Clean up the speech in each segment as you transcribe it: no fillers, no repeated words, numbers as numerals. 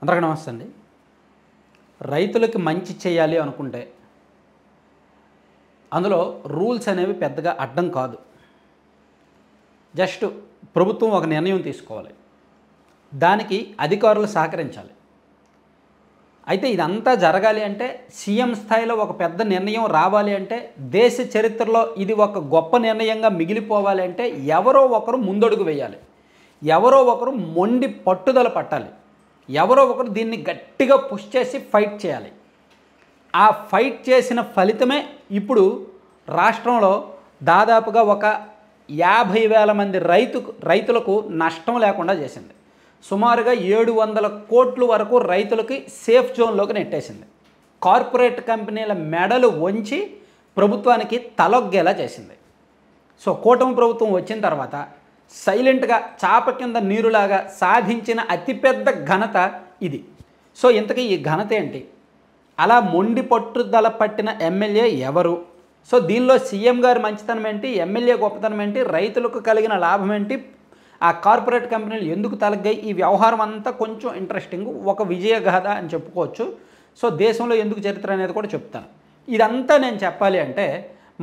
అందరికీ నమస్తే అండి. రైతులకి మంచి చేయాలి అనుకుంటే అందులో రూల్స్ అనేవి పెద్దగా అడ్డం కాదు. జస్ట్ ప్రభుత్వం ఒక నిర్ణయం తీసుకోవాలి, దానికి అధికారులు సహకరించాలి. అయితే ఇదంతా జరగాలి అంటే సీఎం స్థాయిలో ఒక పెద్ద నిర్ణయం రావాలి అంటే, దేశ చరిత్రలో ఇది ఒక గొప్ప నిర్ణయంగా మిగిలిపోవాలి అంటే ఎవరో ఒకరు ముందడుగు వేయాలి, ఎవరో ఒకరు మొండి పట్టుదల పట్టాలి, ఎవరో ఒకరు దీన్ని గట్టిగా పుష్ చేసి ఫైట్ చేయాలి. ఆ ఫైట్ చేసిన ఫలితమే ఇప్పుడు రాష్ట్రంలో దాదాపుగా ఒక 50,000 మంది రైతులకు నష్టం లేకుండా చేసింది. సుమారుగా 700 కోట్ల వరకు రైతులకి సేఫ్ జోన్లోకి నెట్టేసింది. కార్పొరేట్ కంపెనీల మెడలు వంచి ప్రభుత్వానికి తలొగ్గేలా చేసింది. సో కూటమి ప్రభుత్వం వచ్చిన తర్వాత సైలెంట్గా చాప కింద నీరులాగా సాధించిన అతిపెద్ద ఘనత ఇది. సో ఇంతకీ ఈ ఘనత ఏంటి? అలా మొండి పట్టుదల పట్టిన ఎమ్మెల్యే ఎవరు? సో దీనిలో సీఎం గారి మంచితనం ఏంటి, ఎమ్మెల్యే గొప్పతనం ఏంటి, రైతులకు కలిగిన లాభం ఏంటి, ఆ కార్పొరేట్ కంపెనీలు ఎందుకు తలగ్గాయి, ఈ వ్యవహారం అంతా కొంచెం ఇంట్రెస్టింగ్, ఒక విజయగాథ అని చెప్పుకోవచ్చు. సో దేశంలో ఎందుకు చరిత్ర అనేది కూడా చెప్తాను. ఇదంతా నేను చెప్పాలి అంటే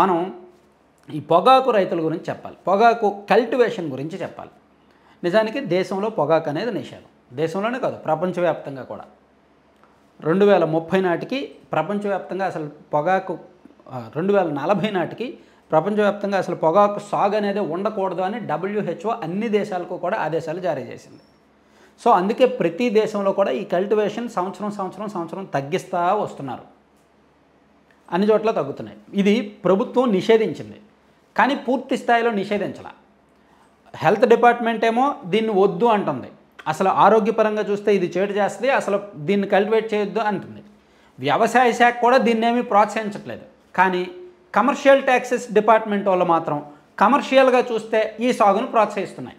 మనం ఈ పొగాకు రైతుల గురించి చెప్పాలి, పొగాకు కల్టివేషన్ గురించి చెప్పాలి. నిజానికి దేశంలో పొగాకు అనేది నిషేధం, దేశంలోనే కాదు ప్రపంచవ్యాప్తంగా కూడా. 2030 నాటికి ప్రపంచవ్యాప్తంగా అసలు పొగాకు 2040 నాటికి ప్రపంచవ్యాప్తంగా అసలు పొగాకు సాగు అనేది ఉండకూడదు అని WHO అన్ని దేశాలకు కూడా ఆదేశాలు జారీ చేసింది. సో అందుకే ప్రతి దేశంలో కూడా ఈ కల్టివేషన్ సంవత్సరం తగ్గిస్తూ వస్తున్నారు, అన్ని చోట్ల తగ్గుతున్నాయి. ఇది ప్రభుత్వం నిషేధించింది, కానీ పూర్తి స్థాయిలో నిషేధించాల. హెల్త్ డిపార్ట్మెంట్ ఏమో దీన్ని వద్దు అంటుంది, అసలు ఆరోగ్యపరంగా చూస్తే ఇది చేటు చేస్తుంది, అసలు దీన్ని కల్టివేట్ చేయొద్దు అంటుంది. వ్యవసాయ శాఖ కూడా దీన్ని ఏమీ ప్రోత్సహించట్లేదు. కానీ కమర్షియల్ ట్యాక్సెస్ డిపార్ట్మెంట్ వాళ్ళు మాత్రం కమర్షియల్గా చూస్తే ఈ సాగును ప్రోత్సహిస్తున్నాయి.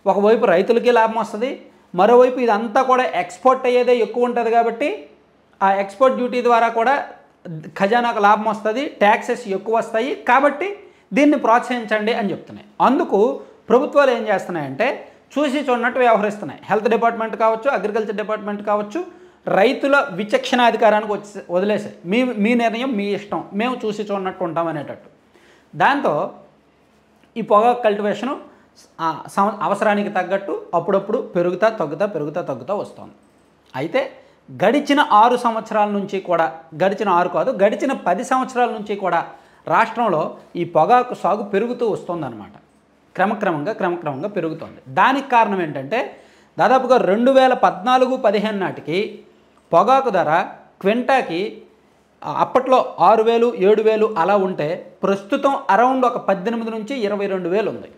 ఒకవైపు రైతులకి లాభం వస్తుంది, మరోవైపు ఇదంతా కూడా ఎక్స్పోర్ట్ అయ్యేదే ఎక్కువ ఉంటుంది కాబట్టి ఆ ఎక్స్పోర్ట్ డ్యూటీ ద్వారా కూడా ఖజానాకు లాభం వస్తుంది, ట్యాక్సెస్ ఎక్కువ వస్తాయి, కాబట్టి దీన్ని ప్రోత్సహించండి అని చెప్తున్నాయి. అందుకు ప్రభుత్వాలు ఏం చేస్తున్నాయంటే చూసి చూడనట్టు వ్యవహరిస్తున్నాయి. హెల్త్ డిపార్ట్మెంట్ కావచ్చు, అగ్రికల్చర్ డిపార్ట్మెంట్ కావచ్చు, రైతుల విచక్షణాధికారానికి వదిలేసాయి. మీ నిర్ణయం మీ ఇష్టం, మేము చూసి చూడనట్టు ఉంటాం అనేటట్టు. దాంతో ఈ పొగాకు కల్టివేషను అవసరానికి తగ్గట్టు అప్పుడప్పుడు పెరుగుతా వస్తుంది. అయితే గడిచిన 6 సంవత్సరాల నుంచి కూడా, గడిచిన 10 సంవత్సరాల నుంచి కూడా రాష్ట్రంలో ఈ పొగాకు సాగు పెరుగుతూ వస్తుందన్నమాట. క్రమక్రమంగా పెరుగుతుంది. దానికి కారణం ఏంటంటే దాదాపుగా 2014-15 నాటికి పొగాకు ధర క్వింటాకి అప్పట్లో 6,000 7,000 అలా ఉంటే ప్రస్తుతం అరౌండ్ ఒక 18 నుంచి 22,000 ఉంది.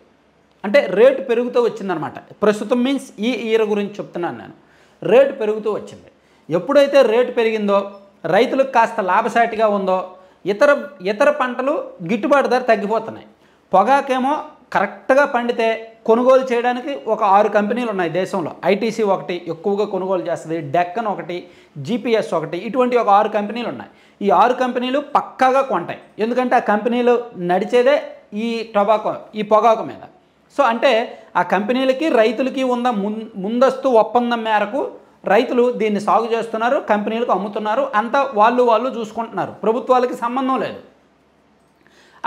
అంటే రేటు పెరుగుతూ వచ్చిందనమాట. ప్రస్తుతం మీన్స్ ఈ ఇయర్ గురించి చెప్తున్నాను నేను. రేటు పెరుగుతూ వచ్చింది. ఎప్పుడైతే రేటు పెరిగిందో, రైతులకు కాస్త లాభసాటిగా ఉందో, ఇతర పంటలు గిట్టుబాటు ధర తగ్గిపోతున్నాయి. పొగాకేమో కరెక్ట్గా పండితే కొనుగోలు చేయడానికి ఒక 6 కంపెనీలు ఉన్నాయి దేశంలో. ఐటీసీ ఒకటి ఎక్కువగా కొనుగోలు చేస్తుంది, డెక్కన్ ఒకటి, జీపీఎస్ ఒకటి, ఇటువంటి ఒక 6 కంపెనీలు ఉన్నాయి. ఈ 6 కంపెనీలు పక్కాగా కొంటాయి, ఎందుకంటే ఆ కంపెనీలు నడిచేదే ఈ పొగాకు మీద. సో అంటే ఆ కంపెనీలకి రైతులకి ఉన్న ముందస్తు ఒప్పందం మేరకు రైతులు దీన్ని సాగు చేస్తున్నారు, కంపెనీలకు అమ్ముతున్నారు, అంతా వాళ్ళు చూసుకుంటున్నారు, ప్రభుత్వాలకి సంబంధం లేదు.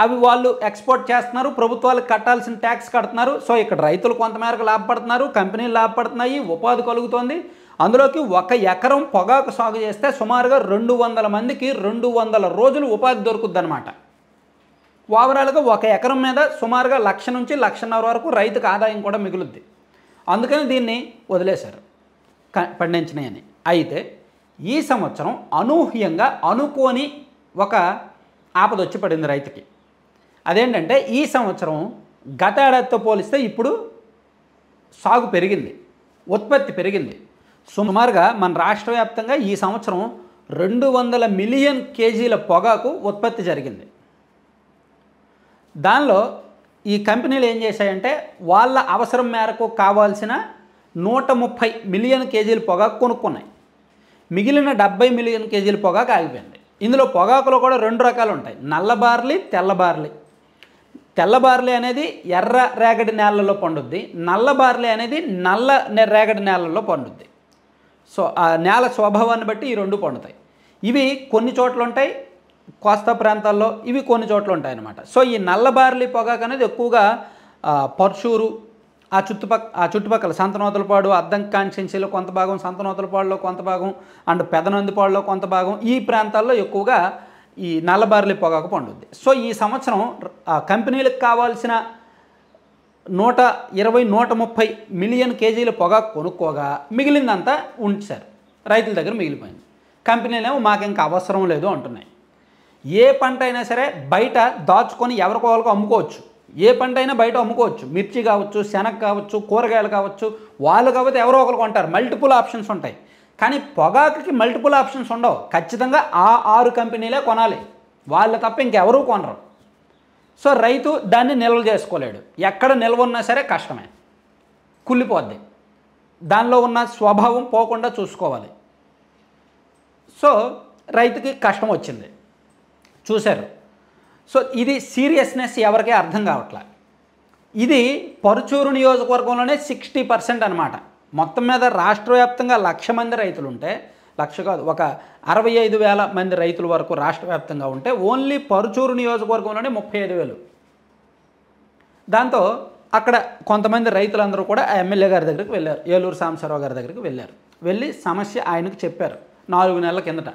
అవి వాళ్ళు ఎక్స్పోర్ట్ చేస్తున్నారు, ప్రభుత్వాలకు కట్టాల్సిన ట్యాక్స్ కడుతున్నారు. సో ఇక్కడ రైతులు కొంతమేరకు లాభపడుతున్నారు, కంపెనీలు లాభపడుతున్నాయి, ఉపాధి కలుగుతోంది. అందులోకి 1 ఎకరం పొగాకు సాగు చేస్తే సుమారుగా 200 మందికి 200 రోజులు ఉపాధి దొరుకుద్ది అనమాట. ఓవరాల్గా 1 ఎకరం మీద సుమారుగా 1,00,000 నుంచి 1,50,000 వరకు రైతుకు ఆదాయం కూడా మిగులుద్ది. అందుకని దీన్ని వదిలేశారు పండించినాయని. అయితే ఈ సంవత్సరం అనూహ్యంగా అనుకోని ఒక ఆపద వచ్చి పడింది రైతుకి. అదేంటంటే ఈ సంవత్సరం గత ఏడాదితో పోలిస్తే ఇప్పుడు సాగు పెరిగింది, ఉత్పత్తి పెరిగింది. సుమారుగా మన రాష్ట్ర వ్యాప్తంగా ఈ సంవత్సరం 200 మిలియన్ కేజీల పొగాకు ఉత్పత్తి జరిగింది. దానిలో ఈ కంపెనీలు ఏం చేశాయంటే వాళ్ళ అవసరం మేరకు కావాల్సిన 130 మిలియన్ కేజీల పొగాకు కొనుక్కున్నాయి. మిగిలిన 70 మిలియన్ కేజీల పొగాకు ఆగిపోయింది. ఇందులో పొగాకులో కూడా 2 రకాలు ఉంటాయి, నల్ల బార్లీ, తెల్ల బార్లీ. తెల్ల బార్లీ అనేది ఎర్ర రేగడి నేలల్లో పండుద్ది, నల్ల బార్లీ అనేది నల్ల రేగడి నేలల్లో పండుద్ది. సో ఆ నేల స్వభావాన్ని బట్టి ఈ రెండు పండుతాయి. ఇవి కొన్ని చోట్ల ఉంటాయి, కోస్తా ప్రాంతాల్లో ఇవి కొన్ని చోట్ల ఉంటాయి అన్నమాట. సో ఈ నల్ల బార్లీ పొగాకు అనేది ఎక్కువగా పర్చూరు ఆ చుట్టుపక్కల సంతనూతలపాడు, అద్దంకి కాన్స్టిట్యున్సీలో కొంత భాగం, సంతనూతలపాడులో కొంత భాగం అండ్ పెదనందిపాడులో కొంత భాగం, ఈ ప్రాంతాల్లో ఎక్కువగా ఈ నల్ల బార్లీ పొగాకు పండుద్ది. సో ఈ సంవత్సరం కంపెనీలకు కావాల్సిన 120-130 మిలియన్ కేజీల పొగాకు కొనుక్కోగా మిగిలిందంతా ఉంచారు, రైతుల దగ్గర మిగిలిపోయింది. కంపెనీలేమో మాకు ఇంకా అవసరం లేదు అంటున్నాయి. ఏ పంట అయినా సరే బయట దాచుకొని ఎవరికో వాళ్ళకో అమ్ముకోవచ్చు. ఏ పంట అయినా బయట అమ్ముకోవచ్చు. మిర్చి కావచ్చు, శనగ కావచ్చు, కూరగాయలు కావచ్చు. వాళ్ళు కాకపోతే ఎవరో ఒకరు కొంటారు. మల్టిపుల్ ఆప్షన్స్ ఉంటాయి. కానీ పొగాకుకి మల్టిపుల్ ఆప్షన్స్ ఉండవు. ఖచ్చితంగా ఆ 6 కంపెనీలే కొనాలి. వాళ్ళు తప్ప ఇంకెవరూ కొనరు. సో రైతు దాన్ని నిల్వ చేసుకోలేడు. ఎక్కడ నిల్వ ఉన్నా సరే కష్టమే, కుళ్ళిపోద్ది. దానిలో ఉన్న స్వభావం పోకుండా చూసుకోవాలి. సో రైతుకి కష్టం వచ్చింది, చూశారు. సో ఇది సీరియస్నెస్ ఎవరికీ అర్థం కావట్లే. ఇది పరుచూరు నియోజకవర్గంలోనే 60% అనమాట. మొత్తం మీద రాష్ట్ర వ్యాప్తంగా 1,00,000 మంది రైతులు ఉంటే, 1,00,000 కాదు, ఒక 65,000 మంది రైతుల వరకు రాష్ట్ర వ్యాప్తంగా ఉంటే ఓన్లీ పరుచూరు నియోజకవర్గంలోనే 35,000. దాంతో అక్కడ కొంతమంది రైతులందరూ కూడా ఆ ఎమ్మెల్యే గారి దగ్గరికి వెళ్ళారు, ఏలూరు సాంబశివరావు గారి దగ్గరికి వెళ్ళారు. వెళ్ళి సమస్య ఆయనకు చెప్పారు. 4 నెలల కిందట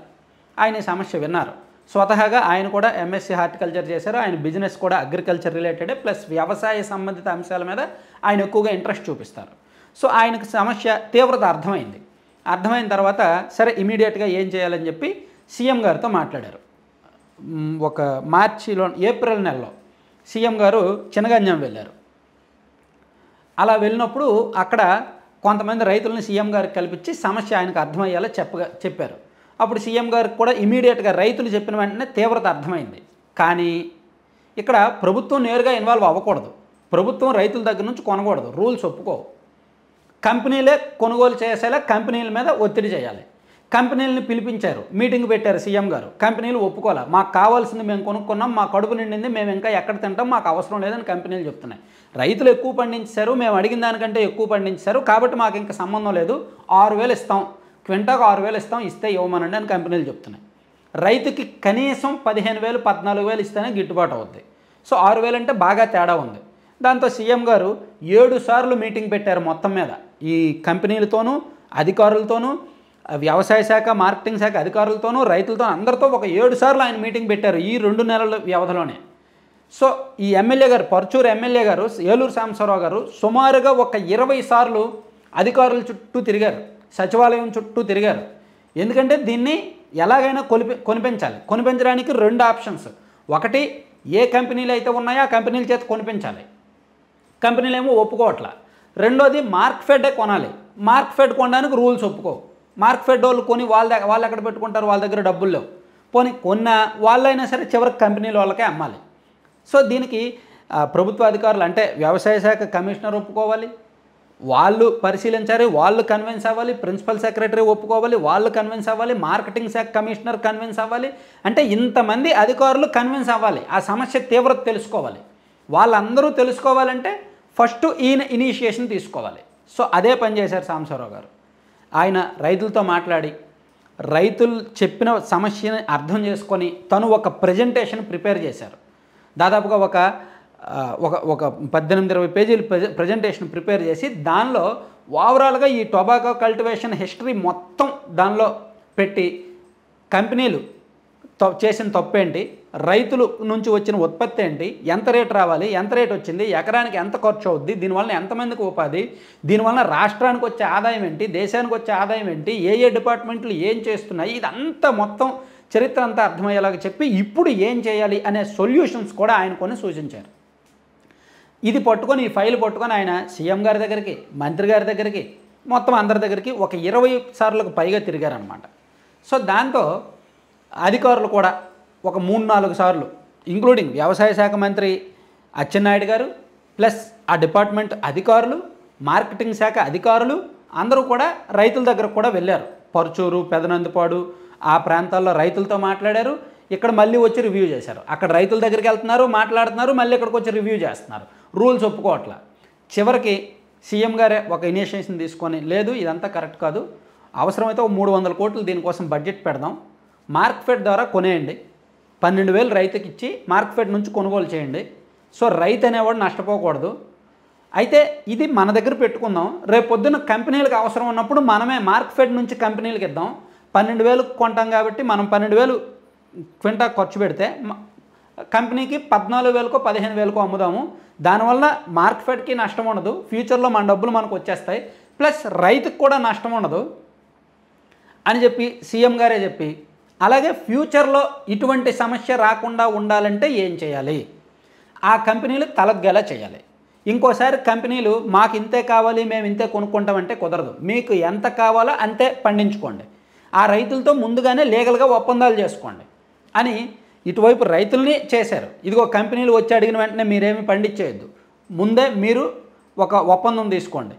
ఆయన ఈ సమస్య విన్నారు. స్వతహాగా ఆయన కూడా ఎంఎస్సీ హార్టికల్చర్ చేశారు. ఆయన బిజినెస్ కూడా అగ్రికల్చర్ రిలేటెడ్ ప్లస్ వ్యవసాయ సంబంధిత అంశాల మీద ఆయన ఎక్కువగా ఇంట్రెస్ట్ చూపిస్తారు. సో ఆయనకు సమస్య తీవ్రత అర్థమైంది. అర్థమైన తర్వాత సరే ఇమీడియట్గా ఏం చేయాలని చెప్పి సీఎం గారితో మాట్లాడారు. ఒక ఏప్రిల్ నెలలో సీఎం గారు చినగంజాం వెళ్ళారు. అలా వెళ్ళినప్పుడు అక్కడ కొంతమంది రైతులను సీఎం గారికి కల్పించి సమస్య ఆయనకు అర్థమయ్యేలా చెప్పారు. అప్పుడు సీఎం గారికి కూడా ఇమీడియట్గా రైతులు చెప్పిన వెంటనే తీవ్రత అర్థమైంది. కానీ ఇక్కడ ప్రభుత్వం నేరుగా ఇన్వాల్వ్ అవ్వకూడదు. ప్రభుత్వం రైతుల దగ్గర నుంచి కొనకూడదు, రూల్స్ ఒప్పుకోవు. కంపెనీలే కొనుగోలు చేసేలా కంపెనీల మీద ఒత్తిడి చేయాలి. కంపెనీలని పిలిపించారు, మీటింగ్ పెట్టారు సీఎం గారు. కంపెనీలు ఒప్పుకోవాలి. మాకు కావాల్సింది మేము కొనుక్కున్నాం, మా కడుపు నిండింది, మేము ఇంకా ఎక్కడ తింటాం, మాకు అవసరం లేదని కంపెనీలు చెప్తున్నాయి. రైతులు ఎక్కువ పండించారు, మేము అడిగిన దానికంటే ఎక్కువ పండించారు, కాబట్టి మాకు ఇంకా సంబంధం లేదు, 6,000 ఇస్తాం, క్వింటాకు 6,000 ఇస్తాం, ఇస్తే ఇవ్వమనండి అని కంపెనీలు చెప్తున్నాయి. రైతుకి కనీసం 15,000 14,000 ఇస్తేనే గిట్టుబాటు అవుద్ది. సో 6,000 అంటే బాగా తేడా ఉంది. దాంతో సీఎం గారు 7 సార్లు మీటింగ్ పెట్టారు మొత్తం మీద ఈ కంపెనీలతోనూ, అధికారులతోనూ, వ్యవసాయ శాఖ, మార్కెటింగ్ శాఖ అధికారులతోనూ, రైతులతో అందరితో ఒక 7 సార్లు ఆయన మీటింగ్ పెట్టారు ఈ 2 నెలల వ్యవధిలోనే. సో ఈ ఎమ్మెల్యే గారు, పర్చూరు ఎమ్మెల్యే గారు ఏలూరు సాంబశివరావు గారు సుమారుగా ఒక 20 సార్లు అధికారుల చుట్టూ తిరిగారు, సచివాలయం చుట్టూ తిరిగారు. ఎందుకంటే దీన్ని ఎలాగైనా కొనిపించాలి. కొనిపించడానికి 2 ఆప్షన్స్. ఒకటి, ఏ కంపెనీలు అయితే ఉన్నాయో ఆ కంపెనీల చేత కొనిపించాలి. కంపెనీలు ఏమో ఒప్పుకోవట్లా. రెండోది, మార్క్ఫెడే కొనాలి. మార్క్ఫెడ్ కొనడానికి రూల్స్ ఒప్పుకోవు. మార్క్ఫెడ్ వాళ్ళు కొని వాళ్ళు ఎక్కడ పెట్టుకుంటారు, వాళ్ళ దగ్గర డబ్బులు లేవు. కొన్న వాళ్ళైనా సరే చివరికి కంపెనీల వాళ్ళకే అమ్మాలి. సో దీనికి ప్రభుత్వ అధికారులు అంటే వ్యవసాయ శాఖ కమిషనర్ ఒప్పుకోవాలి, వాళ్ళు పరిశీలించాలి, వాళ్ళు కన్విన్స్ అవ్వాలి, ప్రిన్సిపల్ సెక్రటరీ ఒప్పుకోవాలి, వాళ్ళు కన్విన్స్ అవ్వాలి, మార్కెటింగ్ శాఖ కమిషనర్ కన్విన్స్ అవ్వాలి. అంటే ఇంతమంది అధికారులు కన్విన్స్ అవ్వాలి, ఆ సమస్య తీవ్రత తెలుసుకోవాలి. వాళ్ళందరూ తెలుసుకోవాలంటే ఫస్ట్ ఈయన ఇనిషియేషన్ తీసుకోవాలి. సో అదే పని చేశారు సాంబశివరావు గారు. ఆయన రైతులతో మాట్లాడి రైతులు చెప్పిన సమస్యని అర్థం చేసుకొని తను ఒక ప్రజెంటేషన్ ప్రిపేర్ చేశారు. దాదాపుగా ఒక 18-20 పేజీలు ప్రజెంటేషన్ ప్రిపేర్ చేసి దానిలో ఓవరాల్గా ఈ టొబాకో కల్టివేషన్ హిస్టరీ మొత్తం దానిలో పెట్టి కంపెనీలు చేసిన తప్పేంటి, రైతుల నుంచి వచ్చిన ఉత్పత్తి ఏంటి, ఎంత రేటు రావాలి, ఎంత రేటు వచ్చింది, ఎకరానికి ఎంత ఖర్చు అవుద్ది, దీనివల్ల ఎంతమందికి ఉపాధి, దీనివల్ల రాష్ట్రానికి వచ్చే ఆదాయం ఏంటి, దేశానికి వచ్చే ఆదాయం ఏంటి, ఏ డిపార్ట్మెంట్లు ఏం చేస్తున్నాయి, ఇదంతా మొత్తం చరిత్ర అంతా అర్థమయ్యేలాగా చెప్పి ఇప్పుడు ఏం చేయాలి అనే సొల్యూషన్స్ కూడా ఆయన కొన్ని సూచించారు. ఇది పట్టుకొని, ఈ ఫైల్ పట్టుకొని ఆయన సీఎం గారి దగ్గరికి, మంత్రి గారి దగ్గరికి, మొత్తం అందరి దగ్గరికి ఒక 20 సార్లకు పైగా తిరిగారనమాట. సో దాంతో అధికారులు కూడా ఒక 3-4 సార్లు, ఇంక్లూడింగ్ వ్యవసాయ శాఖ మంత్రి అచ్చెన్నాయుడు గారు ప్లస్ ఆ డిపార్ట్మెంట్ అధికారులు, మార్కెటింగ్ శాఖ అధికారులు అందరూ కూడా రైతుల దగ్గర కూడా వెళ్ళారు. పరుచూరు, పెదనందిపాడు ఆ ప్రాంతాల్లో రైతులతో మాట్లాడారు. ఇక్కడ మళ్ళీ వచ్చి రివ్యూ చేశారు. అక్కడ రైతుల దగ్గరికి వెళ్తున్నారు, మాట్లాడుతున్నారు, మళ్ళీ ఇక్కడికి వచ్చి రివ్యూ చేస్తున్నారు. రూల్స్ ఒప్పుకోవట్లా. చివరికి సీఎం గారే ఒక ఇనిషియేషన్ తీసుకొని, లేదు ఇదంతా కరెక్ట్ కాదు, అవసరమైతే ఒక 300 కోట్లు దీనికోసం బడ్జెట్ పెడదాం, మార్కెట్ ద్వారా కొనేయండి, 12,000 రైతుకి ఇచ్చి మార్కెట్ నుంచి కొనుగోలు చేయండి. సో రైతు అనేవాడు నష్టపోకూడదు. అయితే ఇది మన దగ్గర పెట్టుకుందాం, రేపు పొద్దున్న కంపెనీలకు అవసరం ఉన్నప్పుడు మనమే మార్కెట్ నుంచి కంపెనీలకు ఇద్దాం. 12,000కు కొంటాం కాబట్టి మనం 12,000 క్వింటా ఖర్చు పెడితే కంపెనీకి 14,000కో 15,000కో అమ్ముదాము. దానివల్ల మార్కెట్కి నష్టం ఉండదు, ఫ్యూచర్లో మన డబ్బులు మనకు వచ్చేస్తాయి, ప్లస్ రైతుకు కూడా నష్టం ఉండదు అని చెప్పి సీఎం గారే చెప్పి, అలాగే ఫ్యూచర్లో ఇటువంటి సమస్య రాకుండా ఉండాలంటే ఏం చేయాలి, ఆ కంపెనీలు తలగ్గేలా చేయాలి. ఇంకోసారి కంపెనీలు మాకు ఇంతే కావాలి, మేము ఇంతే కొనుక్కుంటామంటే కుదరదు. మీకు ఎంత కావాలో అంతే పండించుకోండి, ఆ రైతులతో ముందుగానే లీగల్గా ఒప్పందాలు చేసుకోండి అని ఇటువైపు రైతుల్ని చేశారు. ఇదిగో కంపెనీలు వచ్చి అడిగిన వెంటనే మీరేమి పండించేయద్దు, ముందే మీరు ఒక ఒప్పందం తీసుకోండి,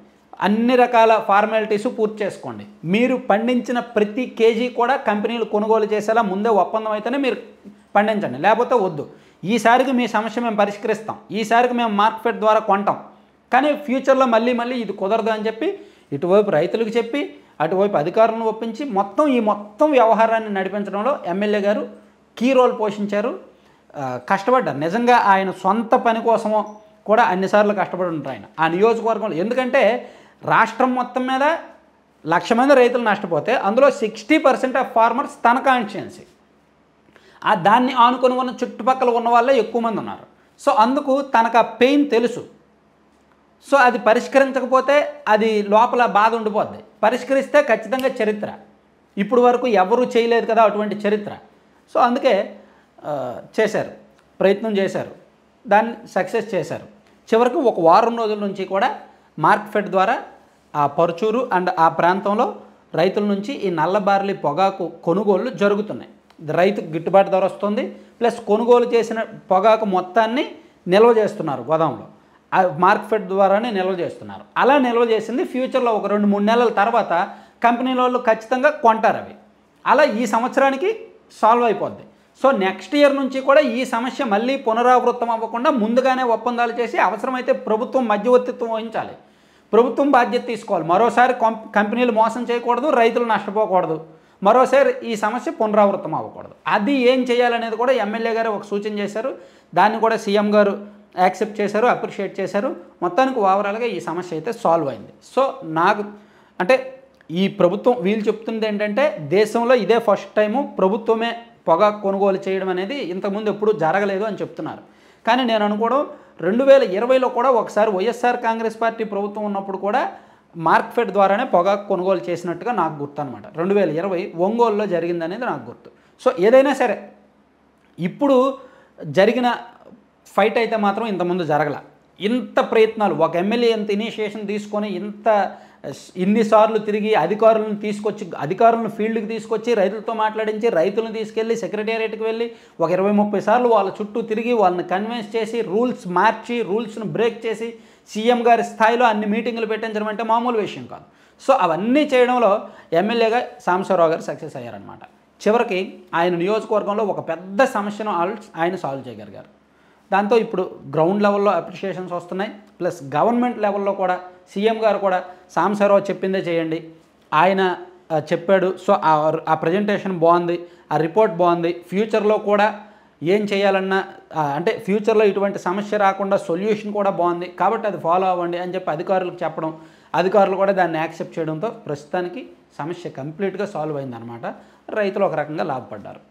అన్ని రకాల ఫార్మాలిటీస్ పూర్తి చేసుకోండి, మీరు పండించిన ప్రతి కేజీ కూడా కంపెనీలు కొనుగోలు చేసేలా ముందే ఒప్పందం అయితేనే మీరు పండించండి, లేకపోతే వద్దు. ఈసారికి మీ సమస్య మేము పరిష్కరిస్తాం, ఈసారికి మేము మార్కెట్ ద్వారా కొంటాం, కానీ ఫ్యూచర్లో మళ్ళీ ఇది కుదరదు అని చెప్పి ఇటువైపు రైతులకు చెప్పి అటువైపు అధికారులను ఒప్పించి మొత్తం వ్యవహారాన్ని నడిపించడంలో ఎమ్మెల్యే గారు కీ రోల్ పోషించారు. కష్టపడ్డారు నిజంగా, ఆయన సొంత పని కోసమో కూడా అన్నిసార్లు కష్టపడి ఉంటారు ఆయన ఆ నియోజకవర్గంలో. ఎందుకంటే రాష్ట్రం మొత్తం మీద 1,00,000 మంది రైతులు నష్టపోతే అందులో 60% ఆఫ్ ఫార్మర్స్ తన కాన్స్టిట్యుయెన్సీ, దాన్ని ఆనుకొని ఉన్న చుట్టుపక్కల ఉన్న వాళ్ళే ఎక్కువ మంది ఉన్నారు. సో అందుకు తనకు ఆ పెయిన్ తెలుసు. సో అది పరిష్కరించకపోతే అది లోపల బాధ ఉండిపోద్ది, పరిష్కరిస్తే ఖచ్చితంగా చరిత్ర. ఇప్పుడు వరకు ఎవరూ చేయలేదు కదా అటువంటి చరిత్ర. సో అందుకే చేశారు, ప్రయత్నం చేశారు, దాన్ని సక్సెస్ చేశారు. చివరికి ఒక వారం రోజుల నుంచి కూడా మార్కెట్ ద్వారా ఆ పరుచూరు అండ్ ఆ ప్రాంతంలో రైతుల నుంచి ఈ నల్ల బార్లీ పొగాకు కొనుగోళ్లు జరుగుతున్నాయి. రైతుకు గిట్టుబాటు ధర వస్తుంది, ప్లస్ కొనుగోలు చేసిన పొగాకు మొత్తాన్ని నిల్వ చేస్తున్నారు గోదాంలో, మార్కెట్ ద్వారానే నిల్వ చేస్తున్నారు. అలా నిల్వ చేసింది ఫ్యూచర్లో ఒక 2-3 నెలల తర్వాత కంపెనీల వాళ్ళు ఖచ్చితంగా కొంటారు అవి. అలా ఈ సంవత్సరానికి సాల్వ్ అయిపోద్ది. సో నెక్స్ట్ ఇయర్ నుంచి కూడా ఈ సమస్య మళ్ళీ పునరావృతం అవ్వకుండా ముందుగానే ఒప్పందాలు చేసి అవసరమైతే ప్రభుత్వం మధ్యవర్తిత్వం వహించాలి, ప్రభుత్వం బాధ్యత తీసుకోవాలి. మరోసారి కంపెనీలు మోసం చేయకూడదు, రైతులు నష్టపోకూడదు, మరోసారి ఈ సమస్య పునరావృతం అవ్వకూడదు. అది ఏం చేయాలనేది కూడా ఎమ్మెల్యే గారు ఒక సూచన చేశారు, దాన్ని కూడా సీఎం గారు యాక్సెప్ట్ చేశారు, అప్రిషియేట్ చేశారు. మొత్తానికి ఓవరాల్గా ఈ సమస్య అయితే సాల్వ్ అయింది. సో నాకు అంటే ఈ ప్రభుత్వం వీళ్ళు చెప్తుంది ఏంటంటే దేశంలో ఇదే ఫస్ట్ టైము ప్రభుత్వమే పొగాకు కొనుగోలు చేయడం అనేది ఇంతకుముందు ఎప్పుడూ జరగలేదు అని చెప్తున్నారు. కానీ నేను అనుకోవడం 2020లో కూడా ఒకసారి వైఎస్ఆర్ కాంగ్రెస్ పార్టీ ప్రభుత్వం ఉన్నప్పుడు కూడా మార్కెట్ ద్వారానే పొగాకు కొనుగోలు చేసినట్టుగా నాకు గుర్తు అనమాట. 2020 ఒంగోలులో జరిగిందనేది నాకు గుర్తు. సో ఏదైనా సరే ఇప్పుడు జరిగిన ఫైట్ అయితే మాత్రం ఇంతకుముందు జరగల. ఇంత ప్రయత్నాలు ఒక ఎమ్మెల్యే ఇంత ఇనిషియేషన్ తీసుకొని ఇన్నిసార్లు తిరిగి అధికారులను ఫీల్డ్కి తీసుకొచ్చి రైతులతో మాట్లాడించి రైతులను తీసుకెళ్ళి సెక్రటేరియట్కి వెళ్ళి ఒక 20-30 సార్లు వాళ్ళ చుట్టూ తిరిగి వాళ్ళని కన్విన్స్ చేసి రూల్స్ మార్చి రూల్స్ను బ్రేక్ చేసి సీఎం గారి స్థాయిలో అన్ని మీటింగులు పెట్టించడం అంటే మామూలు విషయం కాదు. సో అవన్నీ చేయడంలో ఎమ్మెల్యేగా సాంబశివరావు గారు సక్సెస్ అయ్యారనమాట. చివరికి ఆయన నియోజకవర్గంలో ఒక పెద్ద సమస్యను ఆయన సాల్వ్ చేయగలిగారు. దాంతో ఇప్పుడు గ్రౌండ్ లెవెల్లో అప్రిషియేషన్స్ వస్తున్నాయి, ప్లస్ గవర్నమెంట్ లెవెల్లో కూడా సీఎం గారు కూడా సాంబశివరావు చెప్పిందే చేయండి, ఆయన చెప్పాడు, సో ఆ ప్రజెంటేషన్ బాగుంది, ఆ రిపోర్ట్ బాగుంది, ఫ్యూచర్లో కూడా ఏం చేయాలన్నా అంటే ఫ్యూచర్లో ఇటువంటి సమస్య రాకుండా సొల్యూషన్ కూడా బాగుంది కాబట్టి అది ఫాలో అవ్వండి అని చెప్పి అధికారులకు చెప్పడం, అధికారులు కూడా దాన్ని యాక్సెప్ట్ చేయడంతో ప్రస్తుతానికి సమస్య కంప్లీట్గా సాల్వ్ అయిందనమాట. రైతులు ఒక రకంగా లాభపడ్డారు.